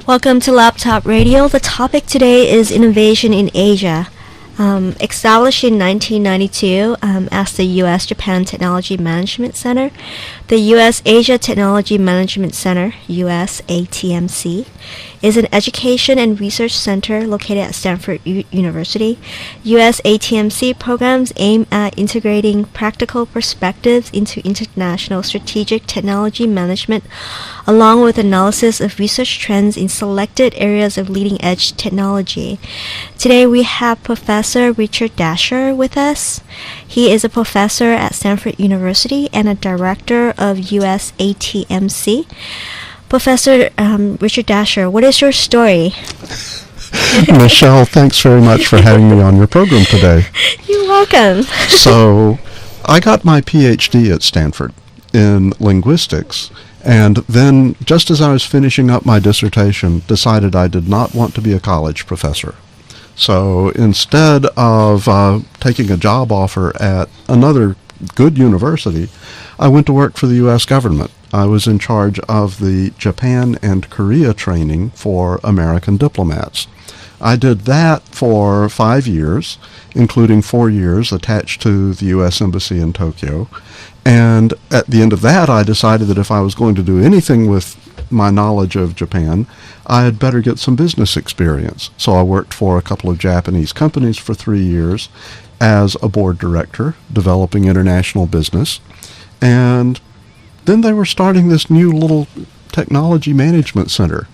Welcome to Laptop Radio. The topic today is innovation in Asia. Established in 1992 as the US-Japan Technology Management Center, the US-Asia Technology Management Center, US-ATMC, is an education and research center located at Stanford University. US-ATMC programs aim at integrating practical perspectives into international strategic technology management, along with analysis of research trends in selected areas of leading-edge technology. Today we have Professor Richard Dasher with us. He is a professor at Stanford University and a director of US-ATMC. Professor Richard Dasher, what is your story? Michelle, thanks very much for having me on your program today. You're welcome. So, I got my PhD at Stanford in linguistics, and then just as I was finishing up my dissertation, decided I did not want to be a college professor. So instead of taking a job offer at another good university, I went to work for the U.S. government. I was in charge of the Japan and Korea training for American diplomats. I did that for 5 years, including 4 years attached to the U.S. Embassy in Tokyo. And at the end of that, I decided that if I was going to do anything with my knowledge of Japan, I had better get some business experience. So I worked for a couple of Japanese companies for 3 years as a board director, developing international business. And then they were starting this new little technology management center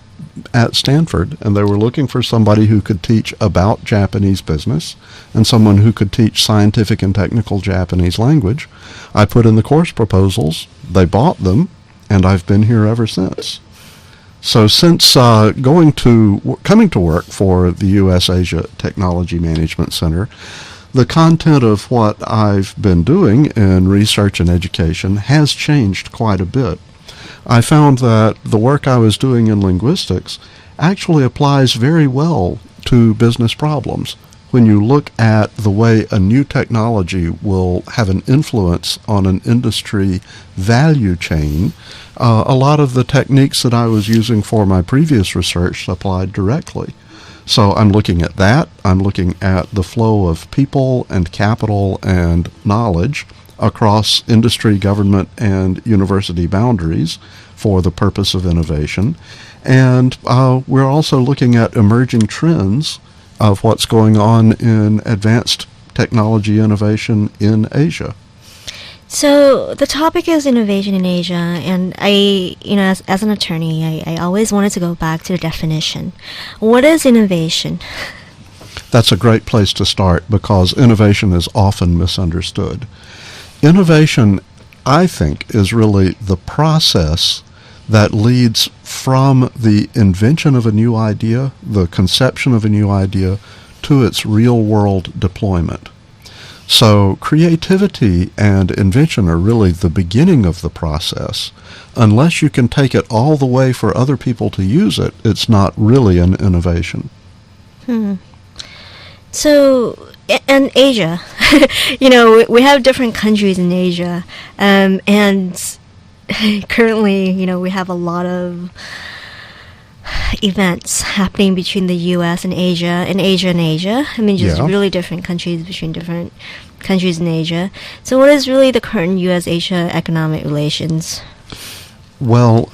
at Stanford, and they were looking for somebody who could teach about Japanese business and someone who could teach scientific and technical Japanese language. I put in the course proposals, they bought them, and I've been here ever since. So since coming to work for the US-Asia Technology Management Center, the content of what I've been doing in research and education has changed quite a bit. I found that the work I was doing in linguistics actually applies very well to business problems. When you look at the way a new technology will have an influence on an industry value chain, a lot of the techniques that I was using for my previous research applied directly. So I'm looking at that. I'm looking at the flow of people and capital and knowledge across industry, government, and university boundaries for the purpose of innovation. And we're also looking at emerging trends of what's going on in advanced technology innovation in Asia. So the topic is innovation in Asia, and I, as an attorney, I always wanted to go back to the definition. What is innovation? That's a great place to start because innovation is often misunderstood. Innovation, I think, is really the process that leads from the invention of a new idea, the conception of a new idea, to its real-world deployment. So creativity and invention are really the beginning of the process. Unless you can take it all the way for other people to use it, it's not really an innovation. So, in Asia, we have different countries in Asia, and currently, we have a lot of events happening between the U.S. and Asia, and Asia and Asia. I mean, just really different countries between different countries in Asia. So what is really the current U.S.-Asia economic relations? Well,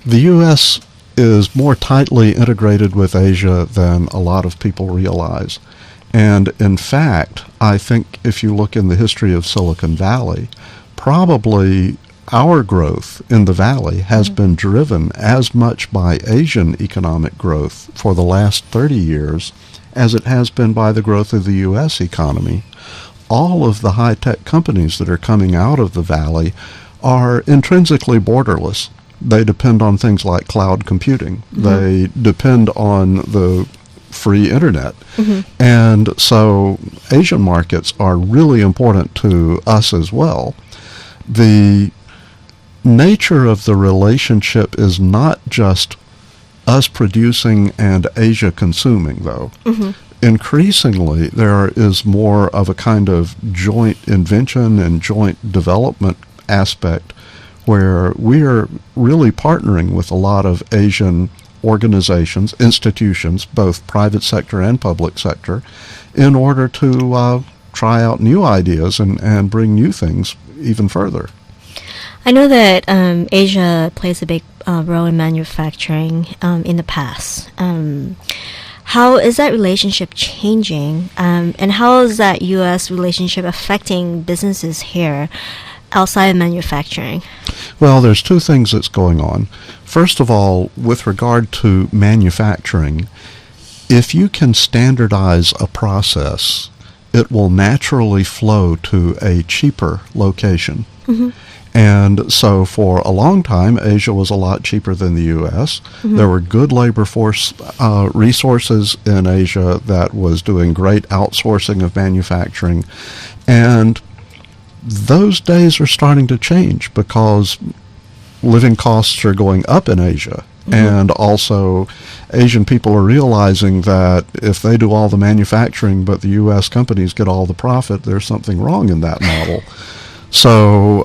the U.S. is more tightly integrated with Asia than a lot of people realize. And in fact, I think if you look in the history of Silicon Valley, probably our growth in the valley has been driven as much by Asian economic growth for the last 30 years as it has been by the growth of the U.S. economy. All of the high-tech companies that are coming out of the valley are intrinsically borderless. They depend on things like cloud computing. They depend on the free internet. And so Asian markets are really important to us as well. The nature of the relationship is not just us producing and Asia consuming, though. Increasingly, there is more of a kind of joint invention and joint development aspect where we are really partnering with a lot of Asian organizations, institutions, both private sector and public sector, in order to try out new ideas and bring new things even further. I know that Asia plays a big role in manufacturing in the past. How is that relationship changing? And how is that U.S. relationship affecting businesses here outside of manufacturing? Well, there's two things that's going on. First of all, with regard to manufacturing, if you can standardize a process, it will naturally flow to a cheaper location. Mm-hmm. And so for a long time, Asia was a lot cheaper than the U.S. Mm-hmm. There were good labor force resources in Asia that was doing great outsourcing of manufacturing. And those days are starting to change because living costs are going up in Asia. Mm-hmm. And also Asian people are realizing that if they do all the manufacturing but the U.S. companies get all the profit, there's something wrong in that model. So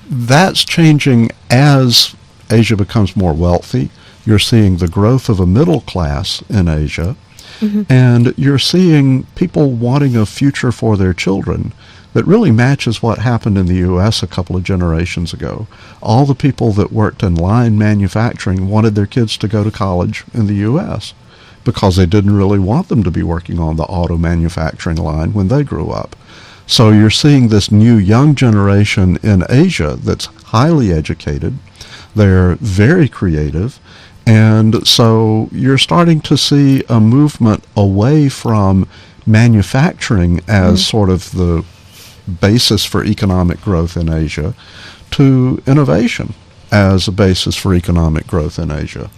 that's changing as Asia becomes more wealthy. You're seeing the growth of a middle class in Asia, mm-hmm. and you're seeing people wanting a future for their children that really matches what happened in the U.S. a couple of generations ago. All the people that worked in line manufacturing wanted their kids to go to college in the U.S. because they didn't really want them to be working on the auto manufacturing line when they grew up. So you're seeing this new young generation in Asia that's highly educated. They're very creative. And so you're starting to see a movement away from manufacturing as sort of the basis for economic growth in Asia to innovation as a basis for economic growth in Asia.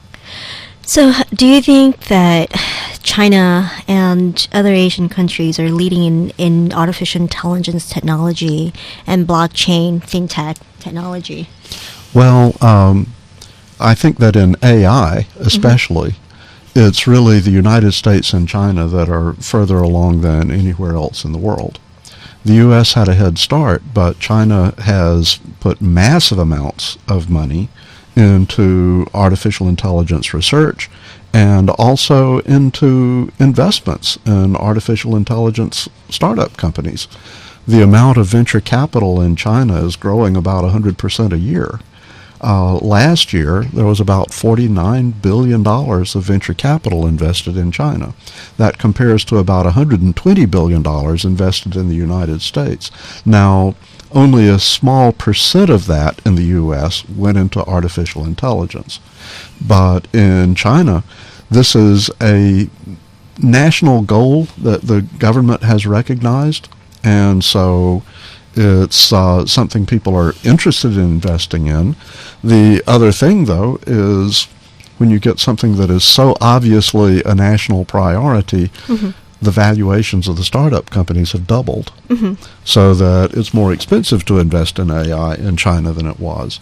So do you think that China and other Asian countries are leading in artificial intelligence technology and blockchain fintech technology? Well, I think that in AI especially, mm-hmm. it's really the United States and China that are further along than anywhere else in the world. The U.S. had a head start, but China has put massive amounts of money into artificial intelligence research and also into investments in artificial intelligence startup companies. The amount of venture capital in China is growing about 100% a year. Last year, there was about $49 billion of venture capital invested in China. That compares to about $120 billion invested in the United States. Now, only a small percent of that in the U.S. went into artificial intelligence. But in China, this is a national goal that the government has recognized, and so it's something people are interested in investing in. The other thing, though, is when you get something that is so obviously a national priority, mm-hmm. the valuations of the startup companies have doubled, mm-hmm. so that it's more expensive to invest in AI in China than it was.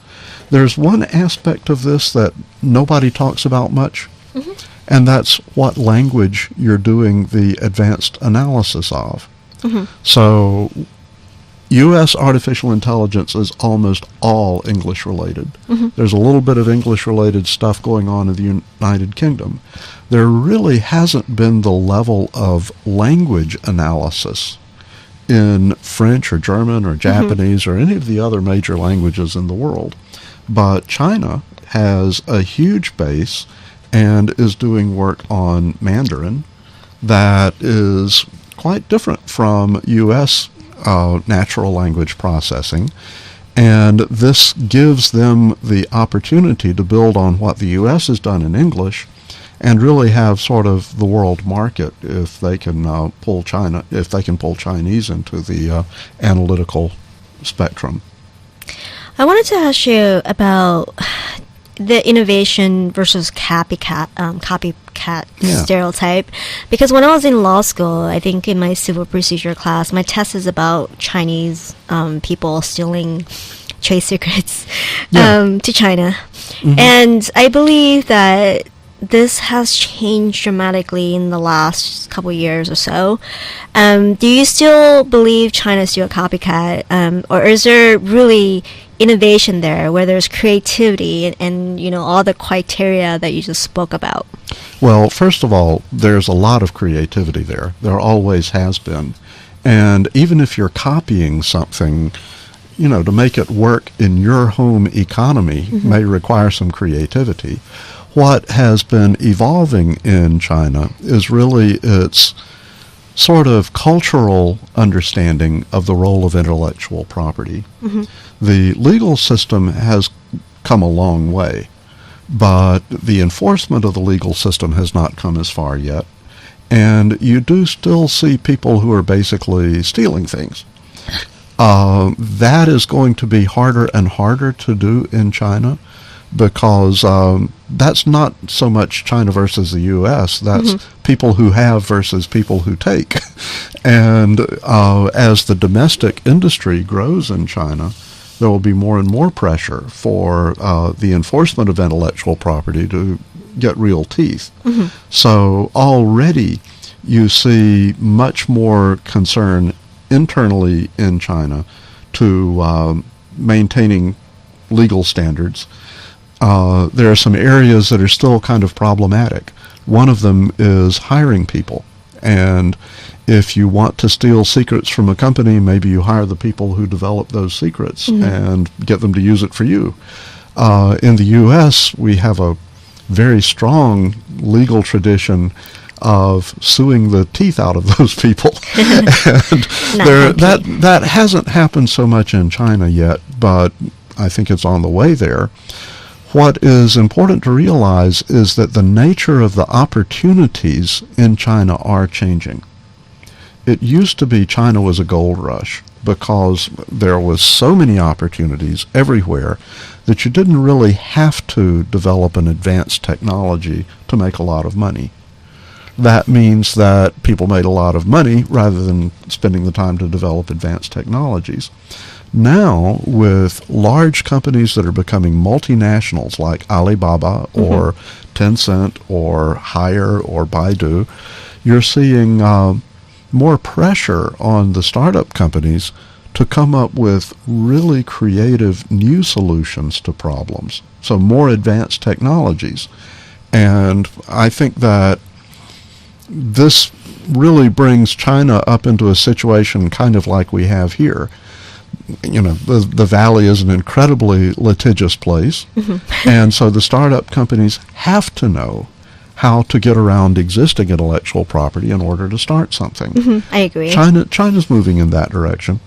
There's one aspect of this that nobody talks about much, mm-hmm. and that's what language you're doing the advanced analysis of. Mm-hmm. So U.S. artificial intelligence is almost all English-related. Mm-hmm. There's a little bit of English-related stuff going on in the United Kingdom. There really hasn't been the level of language analysis in French or German or Japanese mm-hmm. or any of the other major languages in the world. But China has a huge base and is doing work on Mandarin that is quite different from U.S. Natural language processing, and this gives them the opportunity to build on what the U.S. has done in English and really have sort of the world market if they can pull Chinese into the analytical spectrum. I wanted to ask you about the innovation versus copycat stereotype, because when I was in law school, I think in my civil procedure class, my test is about Chinese people stealing trade secrets to China. Mm-hmm. And I believe that this has changed dramatically in the last couple of years or so. Do you still believe China is still a copycat, or is there really innovation there, where there's creativity and all the criteria that you just spoke about? Well, first of all, there's a lot of creativity there. There always has been. And even if you're copying something, to make it work in your home economy may require some creativity. What has been evolving in China is really its sort of cultural understanding of the role of intellectual property. The legal system has come a long way, but the enforcement of the legal system has not come as far yet. And you do still see people who are basically stealing things. That is going to be harder and harder to do in China, because that's not so much China versus the U.S., that's people who have versus people who take. And as the domestic industry grows in China, there will be more and more pressure for the enforcement of intellectual property to get real teeth. So already you see much more concern internally in China to maintaining legal standards. There are some areas that are still kind of problematic. One of them is hiring people. And if you want to steal secrets from a company, maybe you hire the people who develop those secrets and get them to use it for you. In the U.S., we have a very strong legal tradition of suing the teeth out of those people. And that hasn't happened so much in China yet, but I think it's on the way there. What is important to realize is that the nature of the opportunities in China are changing. It used to be China was a gold rush because there was so many opportunities everywhere that you didn't really have to develop an advanced technology to make a lot of money. That means that people made a lot of money rather than spending the time to develop advanced technologies. Now, with large companies that are becoming multinationals like Alibaba or Tencent or Haier or Baidu, you're seeing more pressure on the startup companies to come up with really creative new solutions to problems. So more advanced technologies. And I think that this really brings China up into a situation kind of like we have here. The valley is an incredibly litigious place, and so the startup companies have to know how to get around existing intellectual property in order to start something. I agree. China's moving in that direction.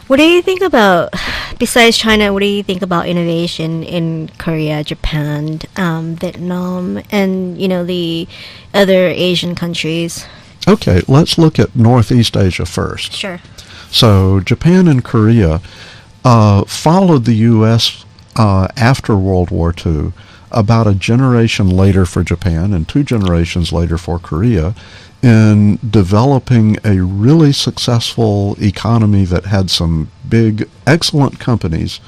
What do you think about, besides China, what do you think about innovation in Korea, Japan, Vietnam, and, the other Asian countries? Okay, let's look at Northeast Asia first. Sure. So Japan and Korea followed the U.S. After World War II, about a generation later for Japan and 2 generations later for Korea, in developing a really successful economy that had some big, excellent companies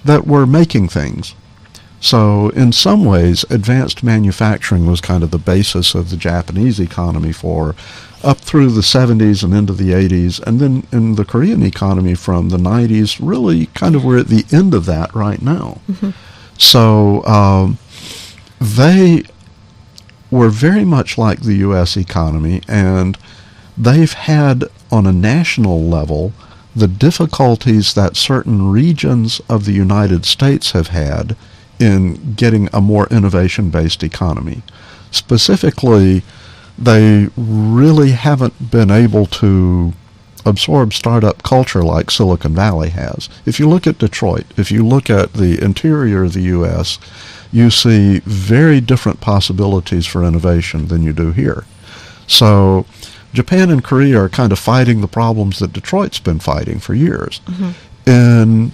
that were making things. So in some ways, advanced manufacturing was kind of the basis of the Japanese economy for up through the 70s and into the 80s, and then in the Korean economy from the 90s, really kind of we're at the end of that right now. So they were very much like the U.S. economy, and they've had, on a national level, the difficulties that certain regions of the United States have had in getting a more innovation-based economy. Specifically, they really haven't been able to absorb startup culture like Silicon Valley has. If you look at Detroit, if you look at the interior of the U.S., you see very different possibilities for innovation than you do here. So Japan and Korea are kind of fighting the problems that Detroit's been fighting for years. In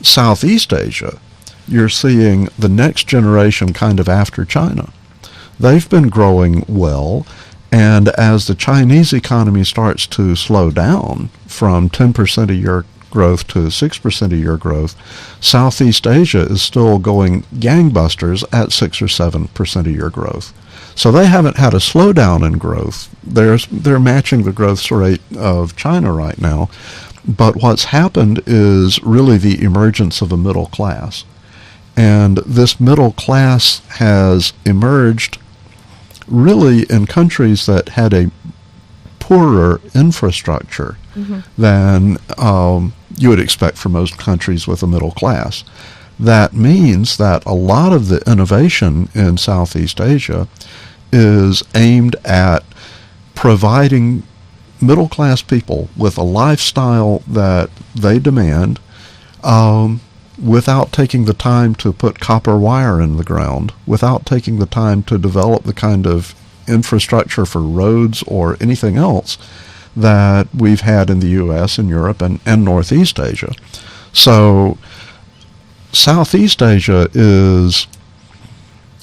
Southeast Asia, you're seeing the next generation kind of after China. They've been growing well, and as the Chinese economy starts to slow down from 10% a year growth to 6% a year growth, Southeast Asia is still going gangbusters at 6 or 7% a year growth. So they haven't had a slowdown in growth. They're matching the growth rate of China right now. But what's happened is really the emergence of a middle class. And this middle class has emerged really in countries that had a poorer infrastructure than you would expect for most countries with a middle class. That means that a lot of the innovation in Southeast Asia is aimed at providing middle-class people with a lifestyle that they demand without taking the time to put copper wire in the ground, without taking the time to develop the kind of infrastructure for roads or anything else that we've had in the U.S. and Europe and Northeast Asia. So Southeast Asia is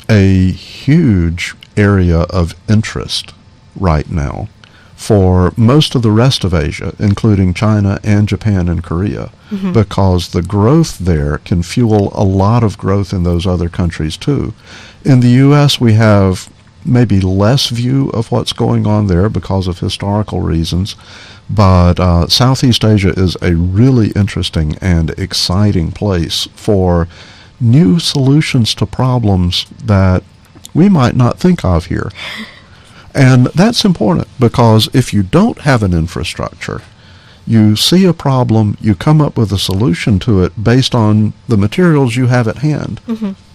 a huge area of interest right now for most of the rest of Asia, including China and Japan and Korea, because the growth there can fuel a lot of growth in those other countries too. In the U.S., we have maybe less view of what's going on there because of historical reasons, but Southeast Asia is a really interesting and exciting place for new solutions to problems that we might not think of here. And that's important because if you don't have an infrastructure, you see a problem, you come up with a solution to it based on the materials you have at hand.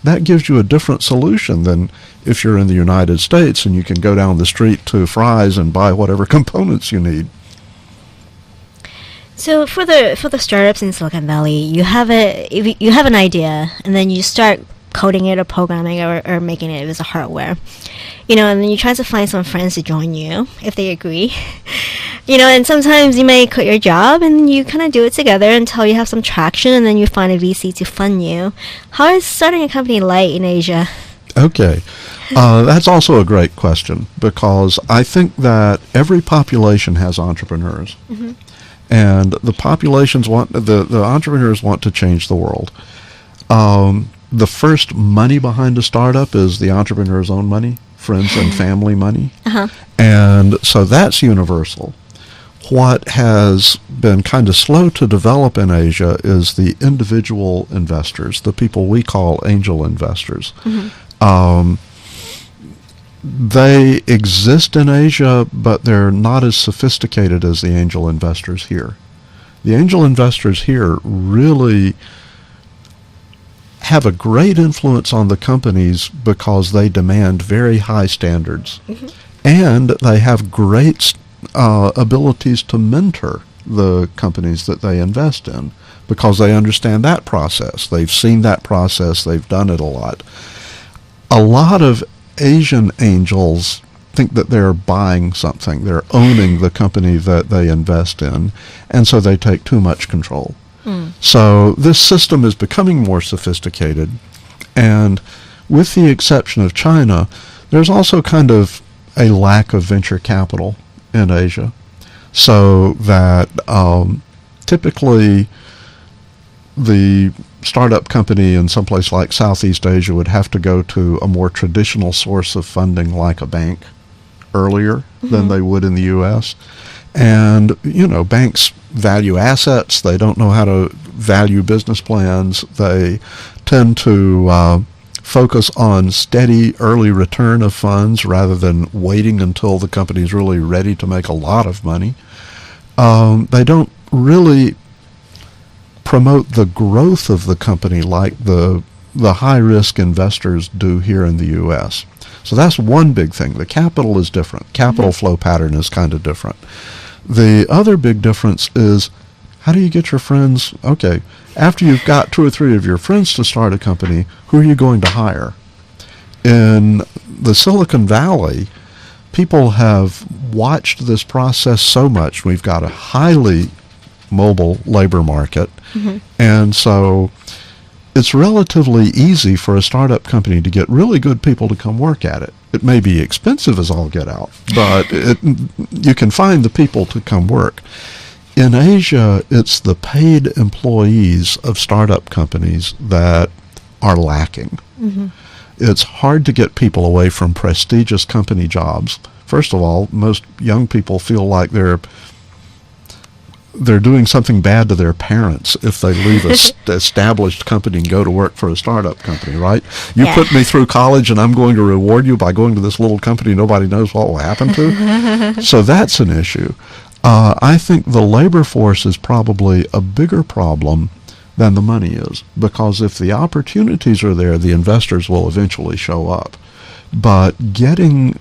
That gives you a different solution than if you're in the United States and you can go down the street to Fry's and buy whatever components you need. So for the startups in Silicon Valley, you have an idea, and then you start coding it or programming or making it as a hardware, and then you try to find some friends to join you if they agree, and sometimes you may quit your job and you kind of do it together until you have some traction, and then you find a VC to fund you. How is starting a company like in Asia? Okay. That's also a great question, because I think that every population has entrepreneurs. And the populations the entrepreneurs want to change the world. The first money behind a startup is the entrepreneur's own money, friends and family money. And so that's universal. What has been kind of slow to develop in Asia is the individual investors, the people we call angel investors. They exist in Asia, but they're not as sophisticated as the angel investors here. The angel investors here really have a great influence on the companies because they demand very high standards. And they have great abilities to mentor the companies that they invest in because they understand that process. They've seen that process. They've done it a lot. A lot of Asian angels think that they're buying something. They're owning the company that they invest in, and so they take too much control. So this system is becoming more sophisticated, and with the exception of China, there's also kind of a lack of venture capital in Asia, so that typically the startup company in someplace like Southeast Asia would have to go to a more traditional source of funding like a bank earlier than they would in the U.S. And, banks value assets. They don't know how to value business plans. They tend to focus on steady early return of funds rather than waiting until the company's really ready to make a lot of money. They don't really promote the growth of the company like the high-risk investors do here in the U.S. So that's one big thing. The capital is different. Capital flow pattern is kind of different. The other big difference is, how do you get your friends? Okay, after you've got 2 or 3 of your friends to start a company, who are you going to hire? In the Silicon Valley, people have watched this process so much. We've got a highly mobile labor market, and so it's relatively easy for a startup company to get really good people to come work at it. It may be expensive as all get out, but you can find the people to come work. In Asia, it's the paid employees of startup companies that are lacking. It's hard to get people away from prestigious company jobs. First of all, most young people feel like they're they're doing something bad to their parents if they leave a established company and go to work for a startup company, right? You put me through college and I'm going to reward you by going to this little company nobody knows what will happen to. So that's an issue. I think the labor force is probably a bigger problem than the money is, because if the opportunities are there, the investors will eventually show up. But getting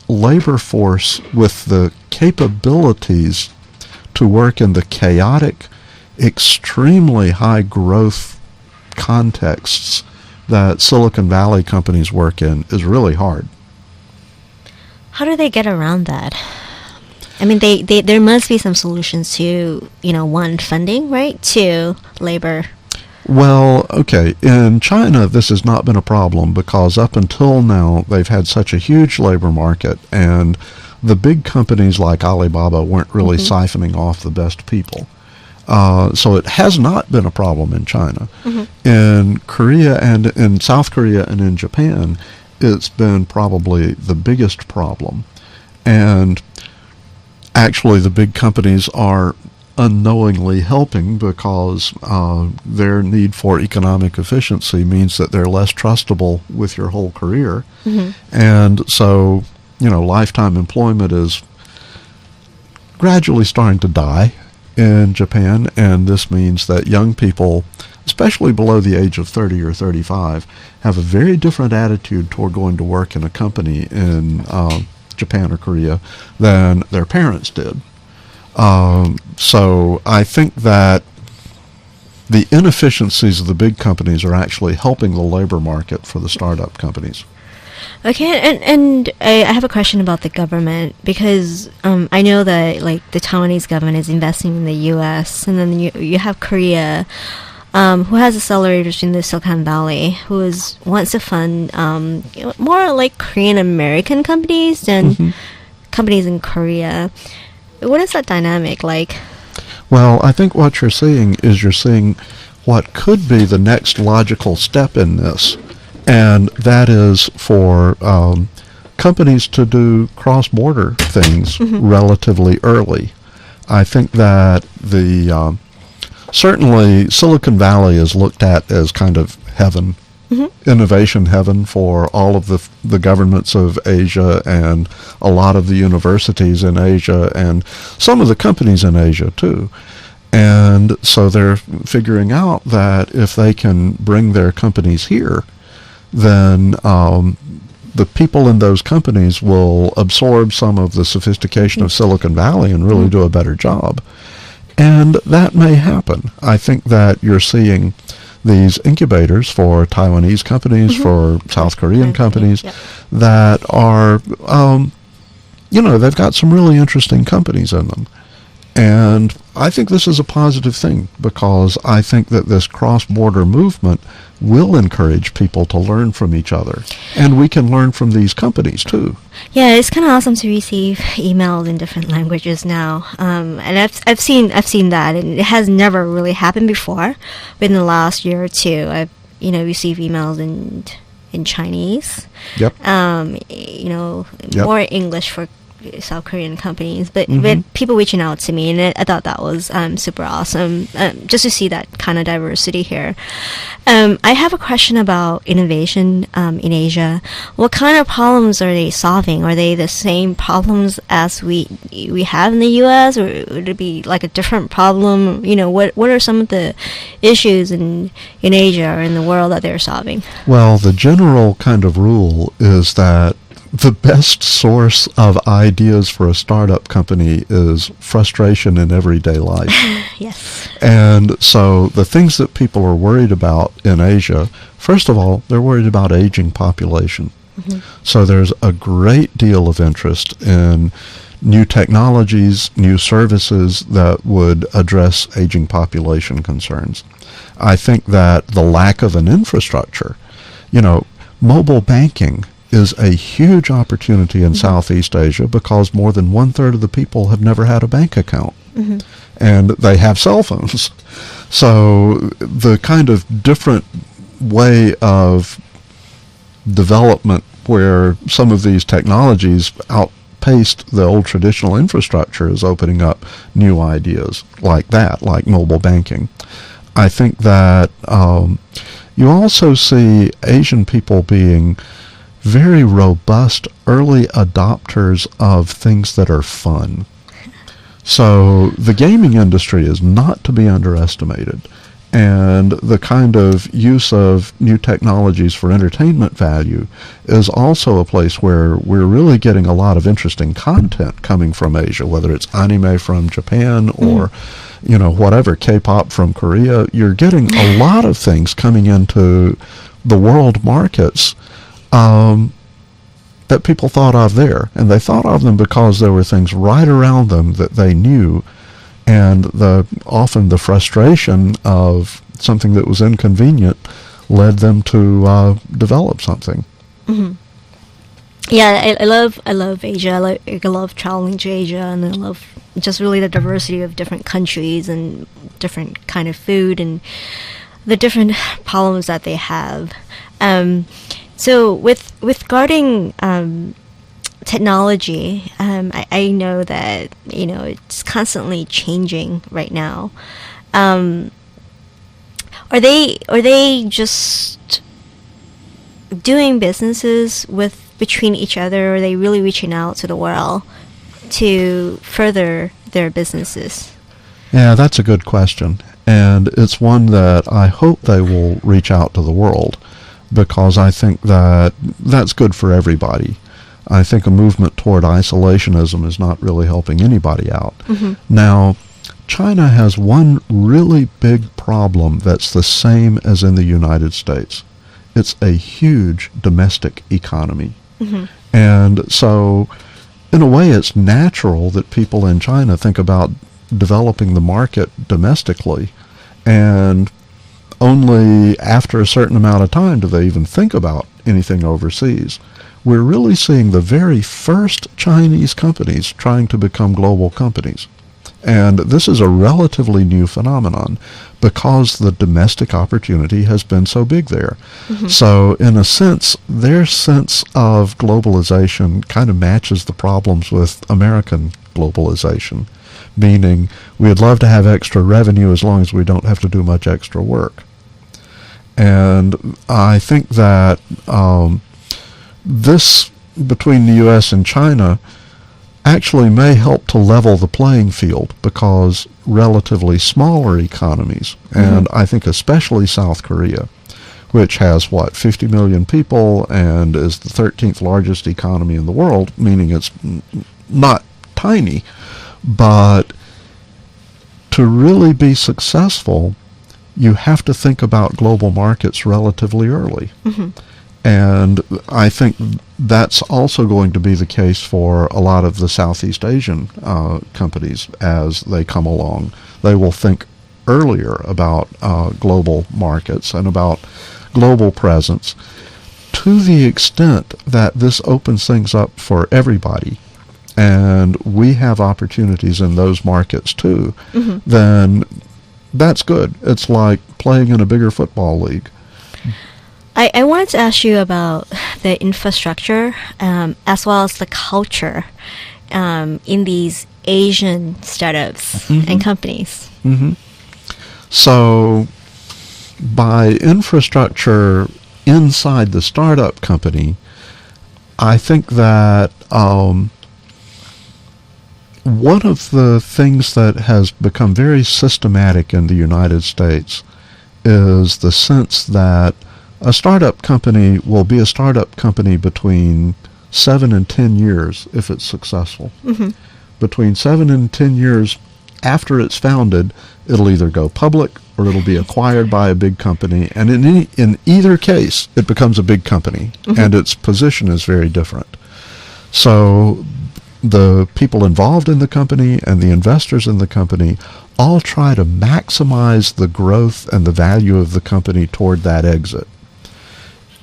labor force with the capabilities to work in the chaotic, extremely high growth contexts that Silicon Valley companies work in is really hard. How do they get around that? I mean, there must be some solutions to, one, funding, right? Two, labor. Well, okay, in China this has not been a problem because up until now they've had such a huge labor market, and the big companies like Alibaba weren't really siphoning off the best people. So it has not been a problem in China. In Korea and in South Korea and in Japan, it's been probably the biggest problem. And actually the big companies are unknowingly helping because their need for economic efficiency means that they're less trustable with your whole career. And so, lifetime employment is gradually starting to die in Japan, and this means that young people, especially below the age of 30 or 35, have a very different attitude toward going to work in a company in Japan or Korea than their parents did. So I think that the inefficiencies of the big companies are actually helping the labor market for the startup companies. Okay, and I have a question about the government, because I know that the Taiwanese government is investing in the U.S., and then you have Korea, who has accelerators in the Silicon Valley, who wants to fund more like Korean American companies than companies in Korea. What is that dynamic like? Well, I think what you're seeing what could be the next logical step in this, and that is for companies to do cross-border things relatively early. I think that certainly Silicon Valley is looked at as kind of heaven, innovation heaven for all of the governments of Asia and a lot of the universities in Asia and some of the companies in Asia too. And so they're figuring out that if they can bring their companies here, then the people in those companies will absorb some of the sophistication of Silicon Valley and really do a better job. And that may happen. I think that you're seeing these incubators for Taiwanese companies, for South Korean companies, that are, they've got some really interesting companies in them. And I think this is a positive thing because I think that this cross-border movement will encourage people to learn from each other. And we can learn from these companies too. Yeah, it's kind of awesome to receive emails in different languages now. And I've seen that, and it has never really happened before. But in the last year or two, I've received emails in Chinese. More English for South Korean companies, but people reaching out to me, and I thought that was super awesome, just to see that kind of diversity here. I have a question about innovation in Asia. What kind of problems are they solving? Are they the same problems as we have in the U.S., or would it be like a different problem? What are some of the issues in Asia or in the world that they're solving? Well, the general kind of rule is that the best source of ideas for a startup company is frustration in everyday life. Yes. And so the things that people are worried about in Asia, first of all, they're worried about aging population. So there's a great deal of interest in new technologies, new services that would address aging population concerns. I think that the lack of an infrastructure, mobile banking is a huge opportunity in Southeast Asia because more than 1/3 of the people have never had a bank account. And they have cell phones. So the kind of different way of development where some of these technologies outpaced the old traditional infrastructure is opening up new ideas like that, like mobile banking. I think that you also see Asian people being very robust early adopters of things that are fun. So the gaming industry is not to be underestimated. And the kind of use of new technologies for entertainment value is also a place where we're really getting a lot of interesting content coming from Asia, whether it's anime from Japan or, whatever, K-pop from Korea. You're getting a lot of things coming into the world markets that people thought of there. And they thought of them because there were things right around them that they knew. And often the frustration of something that was inconvenient led them to develop something. Mm-hmm. Yeah, I love Asia. I love traveling to Asia, and I love just really the diversity of different countries and different kind of food and the different problems that they have. So with regarding technology, I know that it's constantly changing right now. Are they just doing businesses between each other, or are they really reaching out to the world to further their businesses? Yeah, that's a good question, and it's one that I hope they will reach out to the world, because I think that that's good for everybody. I think a movement toward isolationism is not really helping anybody out. Mm-hmm. Now, China has one really big problem that's the same as in the United States. It's a huge domestic economy. Mm-hmm. And so, in a way, it's natural that people in China think about developing the market domestically, and only after a certain amount of time do they even think about anything overseas. We're really seeing the very first Chinese companies trying to become global companies. And this is a relatively new phenomenon because the domestic opportunity has been so big there. Mm-hmm. So in a sense, their sense of globalization kind of matches the problems with American globalization, meaning we'd love to have extra revenue as long as we don't have to do much extra work. And I think that this, between the U.S. and China, actually may help to level the playing field, because relatively smaller economies, and I think especially South Korea, which has, 50 million people and is the 13th largest economy in the world, meaning it's not tiny, but to really be successful, you have to think about global markets relatively early. Mm-hmm. And I think that's also going to be the case for a lot of the Southeast Asian companies as they come along. They will think earlier about global markets and about global presence, to the extent that this opens things up for everybody, and we have opportunities in those markets too, then that's good. It's like playing in a bigger football league. I wanted to ask you about the infrastructure as well as the culture in these Asian startups and companies. Mm-hmm. So by infrastructure inside the startup company, I think that one of the things that has become very systematic in the United States is the sense that a startup company will be a startup company between 7 and 10 years if it's successful. Mm-hmm. Between 7 and 10 years after it's founded, it'll either go public or it'll be acquired by a big company. And in either case, it becomes a big company, and its position is very different. So the people involved in the company and the investors in the company all try to maximize the growth and the value of the company toward that exit.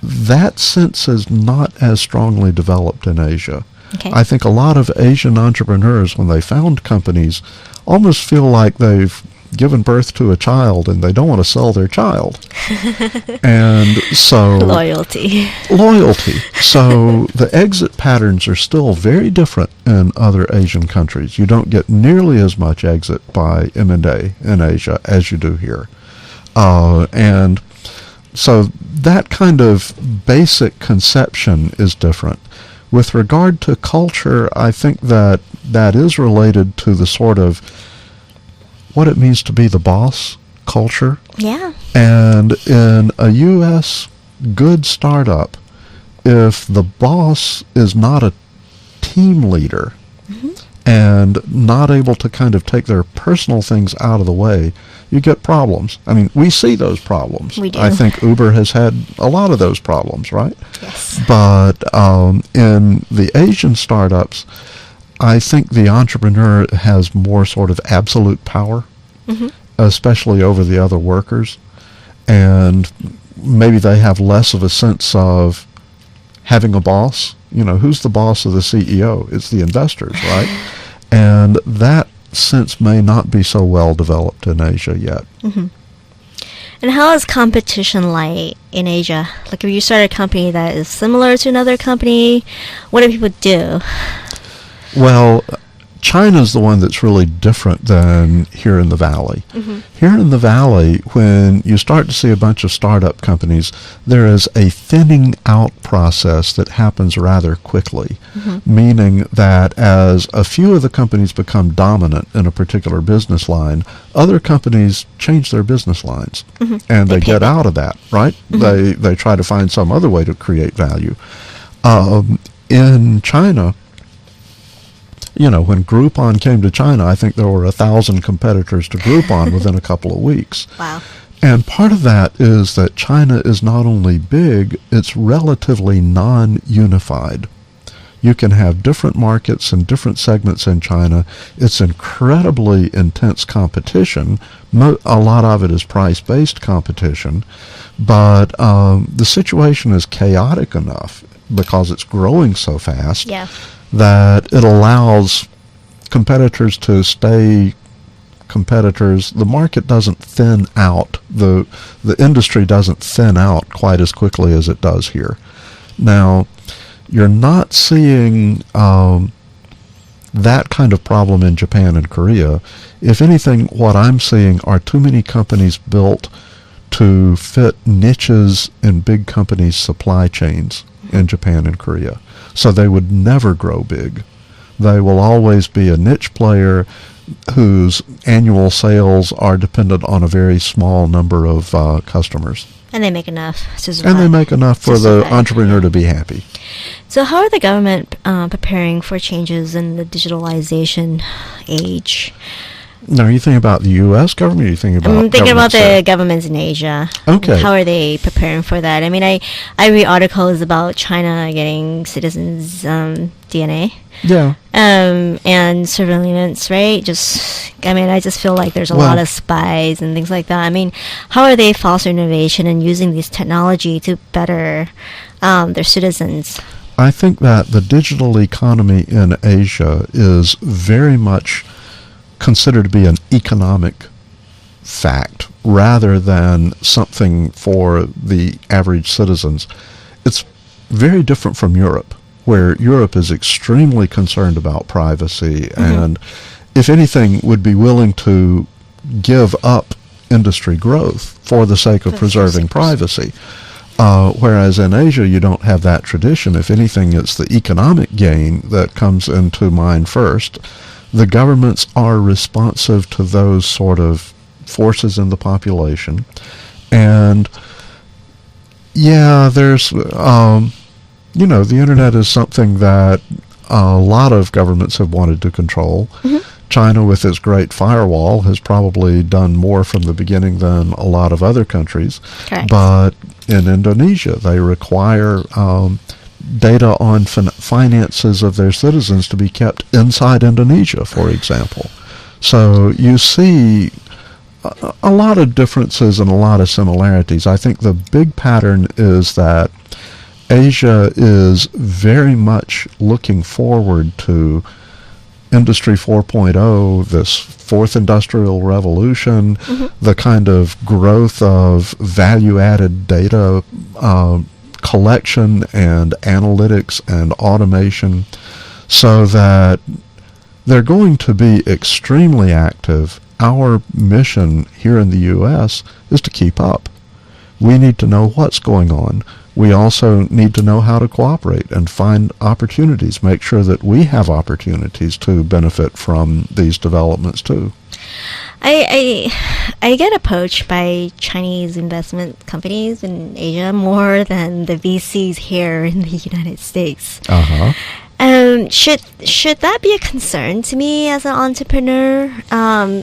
That sense is not as strongly developed in Asia. Okay. I think a lot of Asian entrepreneurs, when they found companies, almost feel like they've given birth to a child and they don't want to sell their child. And so Loyalty. So the exit patterns are still very different in other Asian countries. You don't get nearly as much exit by M&A in Asia as you do here. And so that kind of basic conception is different. With regard to culture, I think that is related to the sort of what it means to be the boss culture. Yeah. And in a U.S. good startup, if the boss is not a team leader and not able to kind of take their personal things out of the way, you get problems. I mean, we see those problems. We do. I think Uber has had a lot of those problems, right? Yes. But in the Asian startups, I think the entrepreneur has more sort of absolute power, especially over the other workers. And maybe they have less of a sense of having a boss. You know, who's the boss of the CEO? It's the investors, right? And that sense may not be so well developed in Asia yet. And how is competition like in Asia? Like if you start a company that is similar to another company, what do people do? Well, China's the one that's really different than here in the Valley. Here in the Valley, when you start to see a bunch of startup companies, there is a thinning out process that happens rather quickly, meaning that as a few of the companies become dominant in a particular business line, other companies change their business lines, and they get out of that, right? They try to find some other way to create value. In China, you know, when Groupon came to China, I think there were 1,000 competitors to Groupon within a couple of weeks. Wow. And part of that is that China is not only big, it's relatively non-unified. You can have different markets and different segments in China. It's incredibly intense competition. A lot of it is price-based competition. But the situation is chaotic enough because it's growing so fast. Yeah. That it allows competitors to stay competitors. The market doesn't thin out. The industry doesn't thin out quite as quickly as it does here. Now, you're not seeing that kind of problem in Japan and Korea. If anything, what I'm seeing are too many companies built to fit niches in big companies' supply chains in Japan and Korea. So they would never grow big. They will always be a niche player whose annual sales are dependent on a very small number of customers. And they make enough to survive. And they make enough for the entrepreneur to be happy. So how are the government preparing for changes in the digitalization age? Now, are you thinking about the U.S. government, or are you thinking about I'm thinking about there? the governments in Asia. Okay. How are they preparing for that? I mean, I read articles about China getting citizens' DNA. Yeah. And surveillance, right? I just feel like there's a lot of spies and things like that. I mean, how are they fostering innovation and using this technology to better their citizens? I think that the digital economy in Asia is very much considered to be an economic fact rather than something for the average citizens. It's very different from Europe, where Europe is extremely concerned about privacy and, if anything, would be willing to give up industry growth for the sake of preserving privacy. Whereas in Asia, you don't have that tradition. If anything, it's the economic gain that comes into mind first. The governments are responsive to those sort of forces in the population. And, yeah, there's, the internet is something that a lot of governments have wanted to control. China, with its great firewall, has probably done more from the beginning than a lot of other countries. Correct. But in Indonesia, they require data on finances of their citizens to be kept inside Indonesia, for example. So you see a lot of differences and a lot of similarities. I think the big pattern is that Asia is very much looking forward to Industry 4.0, this fourth industrial revolution, the kind of growth of value-added data collection and analytics and automation, so that they're going to be extremely active. Our mission here in the U.S. is to keep up. We need to know what's going on. We also need to know how to cooperate and find opportunities, make sure that we have opportunities to benefit from these developments too. I get approached by Chinese investment companies in Asia more than the VCs here in the United States. Should that be a concern to me as an entrepreneur,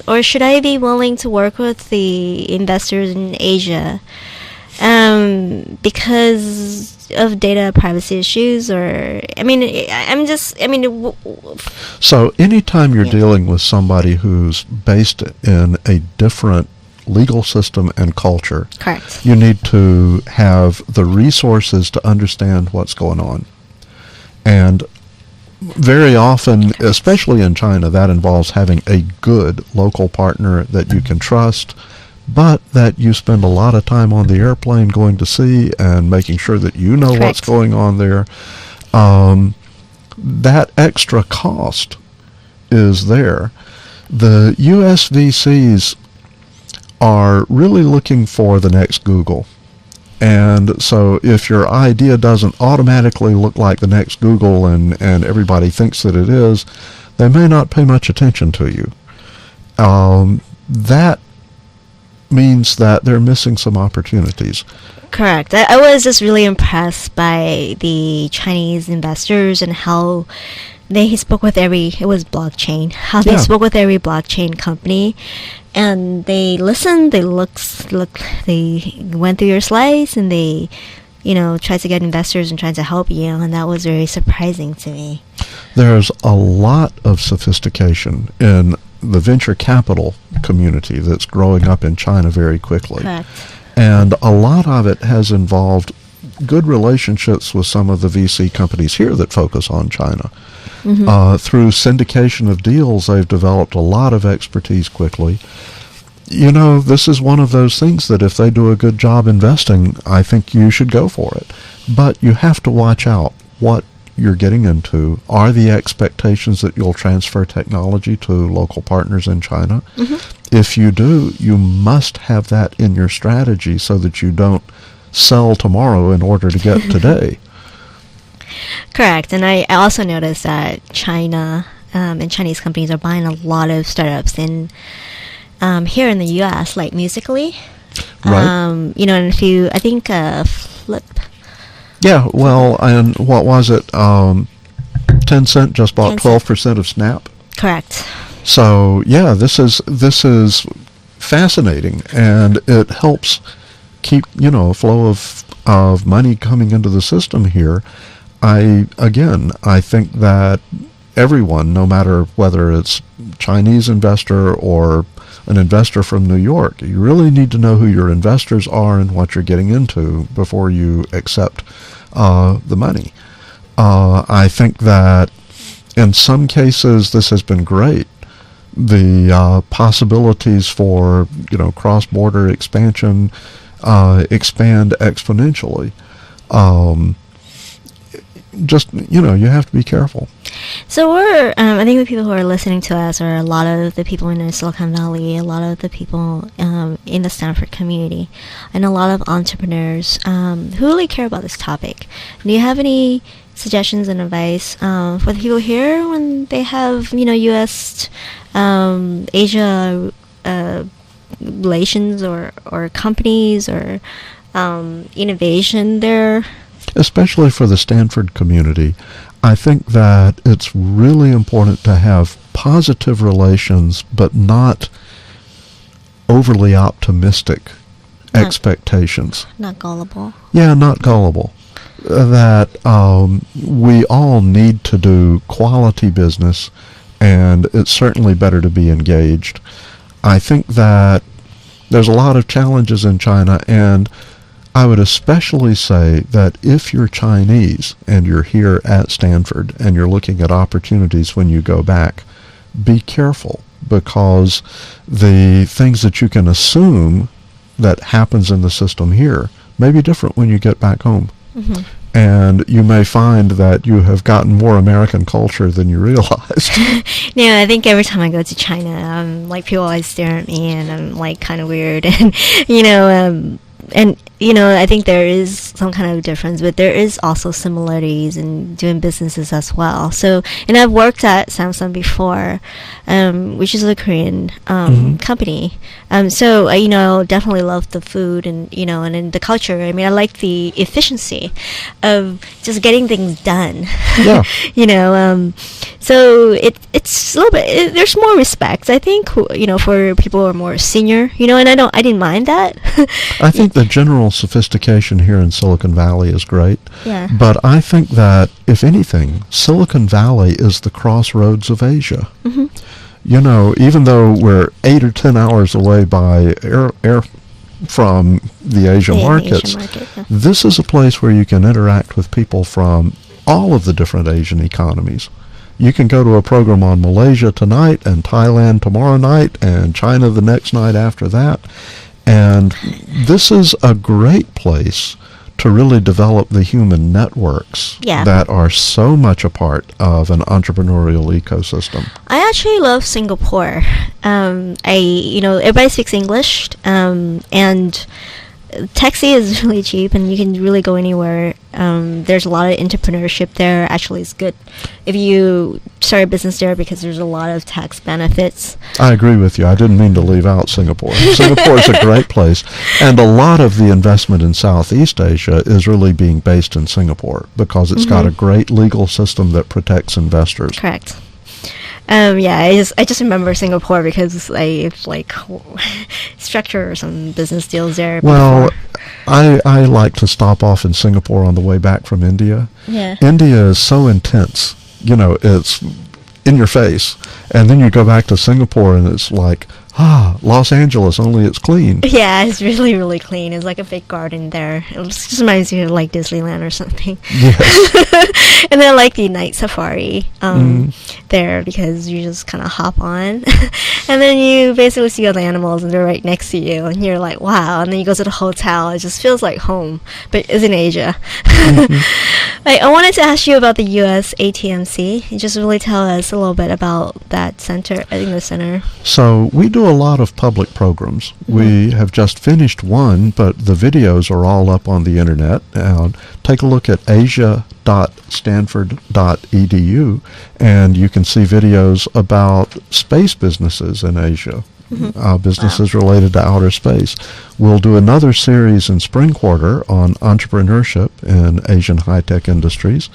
or should I be willing to work with the investors in Asia? Because of data privacy issues, or So anytime you're dealing with somebody who's based in a different legal system and culture, correct, you need to have the resources to understand what's going on. And very often, especially in China, that involves having a good local partner that you can trust, but that you spend a lot of time on the airplane going to see and making sure that you know correct, what's going on there. That extra cost is there. The US VCs are really looking for the next Google. And so if your idea doesn't automatically look like the next Google and everybody thinks that it is, they may not pay much attention to you. That means that they're missing some opportunities. correct. I was just really impressed by the Chinese investors and how they spoke with it was blockchain, how they spoke with every blockchain company, and they listened, they they went through your slides, and they, tried to get investors and tried to help you, and that was very surprising to me. There's a lot of sophistication in the venture capital community that's growing up in China very quickly. Correct. And a lot of it has involved good relationships with some of the VC companies here that focus on China. Through syndication of deals, they've developed a lot of expertise quickly. This is one of those things that if they do a good job investing, I think you should go for it. But you have to watch out what you're getting into. Are the expectations that you'll transfer technology to local partners in China? If you do, you must have that in your strategy so that you don't sell tomorrow in order to get today. Correct. And I also noticed that China and Chinese companies are buying a lot of startups in here in the U.S., like Musically. Right. And I think Flip. Yeah, well, and what was it? Tencent just bought 12% of Snap. Correct. So yeah, this is fascinating, and it helps keep a flow of money coming into the system here. I think that everyone, no matter whether it's Chinese investor or an investor from New York, you really need to know who your investors are and what you're getting into before you accept the money. I think that in some cases this has been great. The possibilities for cross-border expansion expand exponentially. You have to be careful. So I think the people who are listening to us are a lot of the people in the Silicon Valley, a lot of the people in the Stanford community, and a lot of entrepreneurs who really care about this topic. Do you have any suggestions and advice for the people here when they have, U.S. Asia relations or companies or innovation there? Especially for the Stanford community, I think that it's really important to have positive relations, but not overly optimistic expectations. Not gullible. Yeah, not gullible. That we all need to do quality business, and it's certainly better to be engaged. I think that there's a lot of challenges in China, and I would especially say that if you're Chinese and you're here at Stanford and you're looking at opportunities when you go back, be careful, because the things that you can assume that happens in the system here may be different when you get back home. Mm-hmm. And you may find that you have gotten more American culture than you realized. I think every time I go to China, like people always stare at me, and I'm like kind of weird, and I think there is some kind of difference, but there is also similarities in doing businesses as well. So, and I've worked at Samsung before, which is a Korean company. So definitely love the food and and then the culture. I mean, I like the efficiency of just getting things done. Yeah. So it's a little bit. There's more respect, I think. For people who are more senior. And I didn't mind that. I think the general sophistication here in Silicon Valley is great. Yeah. But I think that, if anything, Silicon Valley is the crossroads of Asia. Mm-hmm. Even though we're 8 or 10 hours away by air from the Asia markets, this is a place where you can interact with people from all of the different Asian economies. You can go to a program on Malaysia tonight, and Thailand tomorrow night, and China the next night after that. And this is a great place to really develop the human networks that are so much a part of an entrepreneurial ecosystem. I actually love Singapore. Everybody speaks English, and taxi is really cheap, and you can really go anywhere. There's a lot of entrepreneurship there. Actually, it's good if you start a business there, because there's a lot of tax benefits. I agree with you. I didn't mean to leave out Singapore. Singapore is a great place, and a lot of the investment in Southeast Asia is really being based in Singapore, because it's got a great legal system that protects investors. Correct. I just remember Singapore because I structure some business deals there. Well, I like to stop off in Singapore on the way back from India. Yeah. India is so intense, it's in your face, and then you go back to Singapore and it's like, Los Angeles, only it's clean. Yeah, it's really, really clean. It's like a big garden there. It just reminds you of like Disneyland or something. Yes. And then like the night safari there, because you just kind of hop on, and then you basically see all the animals, and they're right next to you, and you're like, wow. And then you go to the hotel. It just feels like home, but it's in Asia. I wanted to ask you about the US-ATMC. You just really tell us a little bit about that center, the center. So we do a lot of public programs. We have just finished one, but the videos are all up on the internet. Take a look at asia.stanford.edu, and you can see videos about space businesses in Asia. Businesses related to outer space. We'll do another series in spring quarter on entrepreneurship in Asian high-tech industries.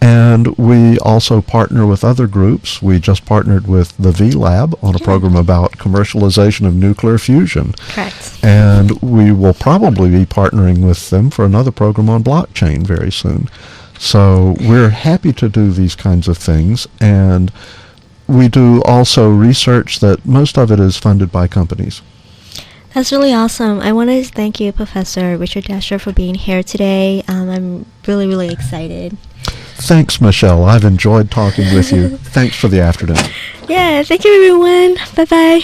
And we also partner with other groups. We just partnered with the V-Lab on a program about commercialization of nuclear fusion. Correct. And we will probably be partnering with them for another program on blockchain very soon. So we're happy to do these kinds of things. And we do also research that most of it is funded by companies. That's really awesome. I want to thank you, Professor Richard Dasher, for being here today. I'm really, really excited. Thanks, Michelle. I've enjoyed talking with you. Thanks for the afternoon. Yeah, thank you, everyone. Bye-bye.